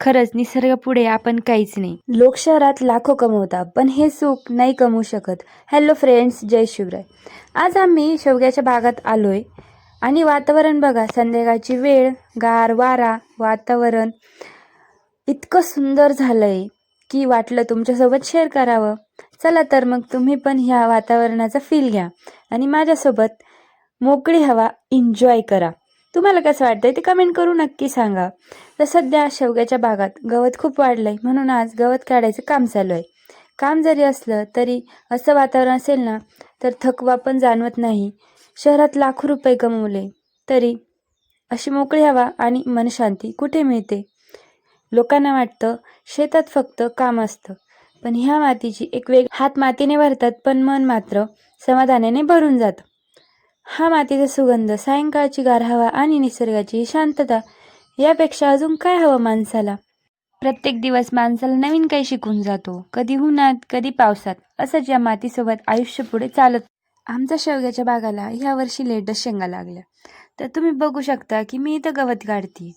खरंच निसर्गापुढे आपण काहीच नाही. लोक शहरात लाखो कमवतात पण हे सुख नाही कमवू शकत. हॅलो फ्रेंड्स, जय शिवराय. आज आम्ही शेवग्याच्या बागात आलोय आणि वातावरण बघा, संध्याकाळची वेळ, गार वारा, वातावरण इतकं सुंदर झालंय की वाटलं तुमच्यासोबत शेअर करावं. चला तर मग तुम्ही पण ह्या वातावरणाचा फील घ्या आणि माझ्यासोबत मोकळी हवा एन्जॉय करा. तुम्हाला कसं वाटतंय ते कमेंट करू नक्की सांगा. तर सध्या शेवग्याच्या बागात गवत खूप वाढलंय म्हणून आज गवत काढायचं काम चालू आहे. काम जरी असलं तरी असं वातावरण असेल ना तर थकवा पण जाणवत नाही. शहरात लाखो रुपये कमवले तरी अशी मोकळी हवा आणि मनशांती कुठे मिळते. लोकांना वाटतं शेतात फक्त काम असतं, पण ह्या मातीची एक वेग हात मातीने भरतात पण मन मात्र समाधानाने भरून जातं. हा मातीचा सुगंध, सायंकाळची गार हवा आणि निसर्गाची शांतता, यापेक्षा अजून काय हवं माणसाला. प्रत्येक दिवस माणसाला नवीन काही शिकून जातो, कधी उन्हात कधी पावसात. असंच या मातीसोबत आयुष्य पुढे चालत. आमच्या शेवग्याच्या बागाला ह्या वर्षी लेटच शेंगा लागल्या. तर तुम्ही बघू शकता की मी इथं गवत काढते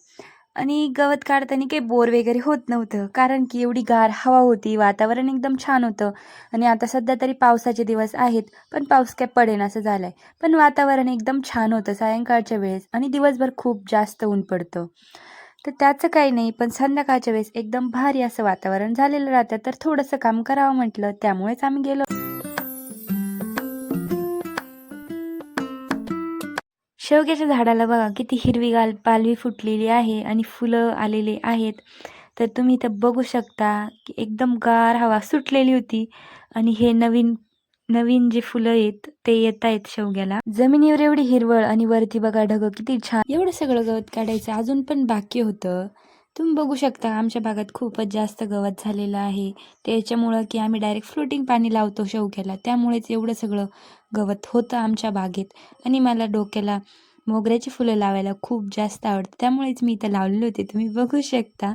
आणि गवत काढताना काही बोर वगैरे होत नव्हतं, कारण की एवढी गार हवा होती, वातावरण एकदम छान होतं. आणि आता सध्या तरी पावसाचे दिवस आहेत पण पाऊस काय पडेन असं झालंय. पण वातावरण एकदम छान होतं सायंकाळच्या वेळेस आणि दिवसभर खूप जास्त ऊन पडतं. तर त्याचं काही नाही, पण संध्याकाळच्या वेळेस एकदम भारी असं वातावरण झालेलं राहतं. तर थोडंसं काम करावं म्हटलं, त्यामुळेच आम्ही गेलो. शेवग्याच्या झाडाला बघा किती हिरवीगार पालवी फुटलेली आहे आणि फुलं आलेली आहेत. तर तुम्ही इथं बघू शकता की एकदम गार हवा सुटलेली होती आणि हे नवीन नवीन जे फुलं आहेत ते येत आहेत शेवग्याला. जमिनीवर एवढी हिरवळ आणि वरती बघा ढग किती छान. एवढं सगळं गवत काढायचं अजून पण बाकी होतं. तुम्ही बघू शकता आमच्या बागात खूपच जास्त गवत झालेलं आहे. त्याच्यामुळं की आम्ही डायरेक्ट फ्लोटिंग पाणी लावतो शेवग्याला, त्यामुळेच एवढं सगळं गवत होतं आमच्या बागेत. आणि मला डोक्याला मोगऱ्याची फुलं लावायला खूप जास्त आवडतं, त्यामुळेच मी इथं लावलेले होते, तुम्ही बघू शकता.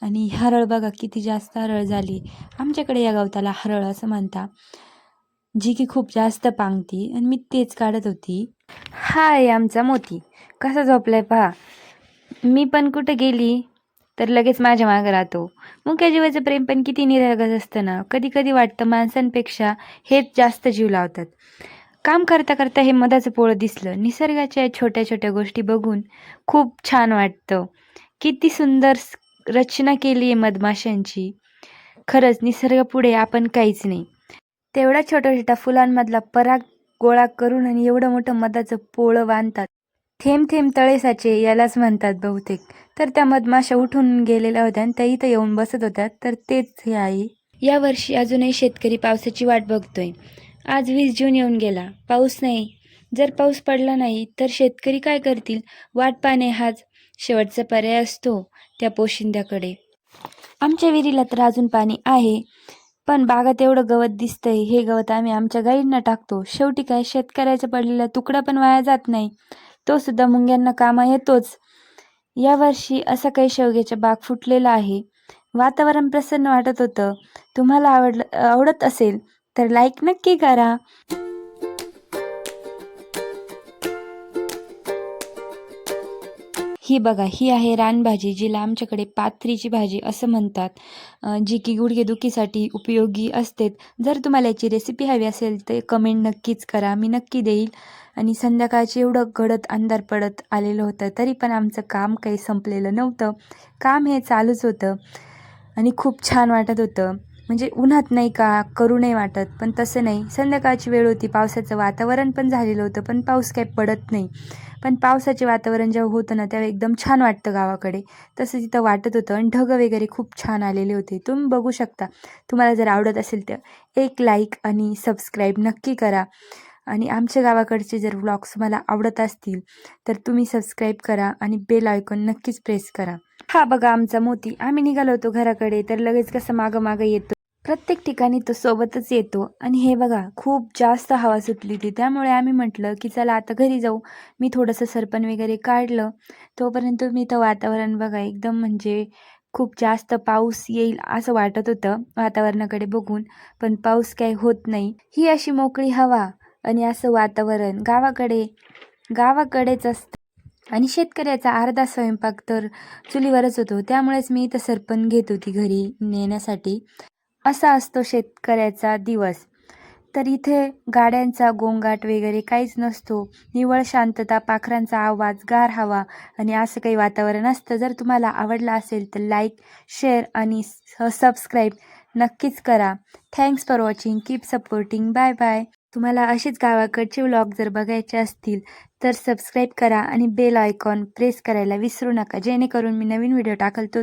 आणि हरळ बघा किती जास्त हरळ झाली. आमच्याकडे या गवताला हरळ असं म्हणतात, जी की खूप जास्त पांगती आणि मी तेच काढत होती. हा आहे आमचा मोती, कसा झोपलाय पहा. मी पण कुठं गेली तर लगेच माझ्या मागं राहतो. मुक्या जीवाचं प्रेम पण किती निरागस असतं ना. कधी कधी वाटतं माणसांपेक्षा हेच जास्त जीव लावतात. काम करता करता हे मधाचं पोळं दिसलं. निसर्गाच्या छोट्या छोट्या गोष्टी बघून खूप छान वाटतं. किती सुंदर रचना केली आहे मधमाशांची. खरंच निसर्गापुढे आपण काहीच नाही. तेवढ्या छोट्या छोट्या फुलांमधला पराग गोळा करून आणि एवढं मोठं मधाचं पोळं बांधतात. थेंब थेंब तळे साचे यालाच म्हणतात बहुतेक. तर त्या मधमाशा उठून गेलेल्या होत्या आणि त्या इथं येऊन बसत होत्या. तर तेच हे आहे. या वर्षी अजूनही शेतकरी पावसाची वाट बघतोय. आज 20 जून येऊन गेला, पाऊस नाही. जर पाऊस पडला नाही तर शेतकरी काय करतील. वाट पाहणे हाच शेवटचा पर्याय असतो त्या पोशिंद्याकडे. आमच्या विहिरीला तर अजून पाणी आहे, पण बागात एवढं गवत दिसतंय. हे गवत आम्ही आमच्या गाईंना टाकतो. शेवटी काय, शेतकऱ्याचा पडलेला तुकडा पण वाया जात नाही, तो सुद्धा मुंग्यांना कामा येतोच. यावर्षी असा काही शेवग्याच्या बाग फुटलेला आहे. वातावरण प्रसन्न वाटत होतं. तुम्हाला आवडत असेल तर लाईक नक्की करा. ही बघा, ही आहे रानभाजी, जिला आमच्याकडे पात्रीची भाजी असं म्हणतात, जी की गुडघेदुखीसाठी उपयोगी असते. जर तुम्हाला याची रेसिपी हवी असेल तर कमेंट नक्कीच करा, मी नक्की देईल. आणि संध्याकाळची एवढं गडद अंधार पडत आलेलं होतं तरी पण आमचं काम काही संपलेलं नव्हतं. काम हे चालूच होतं आणि खूप छान वाटत होतं. म्हणजे उन्हात नाही का करू नाही वाटत, पण तसं नाही. संध्याकाळची वेळ होती, पावसाचं वातावरण पण झालेलं होतं, पण पाऊस काही पडत नाही. पण पावसाचे वातावरण जेव्हा होतं ना तेव्हा एकदम छान वाटतं गावाकडे. तसं तिथं वाटत होतं आणि ढग वगैरे खूप छान आलेले होते. तुम्ही बघू शकता. तुम्हाला जर आवडत असेल तर एक लाईक आणि सबस्क्राईब नक्की करा. आणि आमच्या गावाकडचे जर व्लॉग्स मला आवडत असतील तर तुम्ही सबस्क्राईब करा आणि बेल आयकॉन नक्कीच प्रेस करा. हा बघा आमचा मोती. आम्ही निघालो होतो घराकडे तर लगेच कसं मागं मागं येतो. प्रत्येक ठिकाणी तो सोबतच येतो. आणि हे बघा खूप जास्त हवा सुटली होती, त्यामुळे आम्ही म्हटलं की चला आता घरी जाऊ. मी थोडंसं सरपण वगैरे काढलं. तोपर्यंत मी तर वातावरण बघा एकदम म्हणजे खूप जास्त पाऊस येईल असं वाटत होतं वातावरणाकडे बघून, पण पाऊस काही होत नाही. ही अशी मोकळी हवा आणि असं वातावरण गावाकडेच असतं. आणि शेतकऱ्याचा अर्धा स्वयंपाक तर चुलीवरच होतो, त्यामुळेच मी इथं सरपण घेत होती घरी नेण्यासाठी. असा असतो शेतकऱ्याचा दिवस. तर इथे गाड्यांचा गोंगाट वगैरे काहीच नसतो. निव्वळ शांतता, पाखरांचा आवाज, गार हवा आणि असं काही वातावरण असतं. जर तुम्हाला आवडलं असेल तर लाईक, शेअर आणि सबस्क्राईब नक्कीच करा. Thanks for watching. Keep supporting. Bye bye. तुम्हाला असेच गावाकडचे व्लॉग जर बघायचे असतील तर सबस्क्राईब करा आणि बेल आयकॉन प्रेस करायला विसरू नका, जेणेकरून मी नवीन व्हिडिओ टाकल तो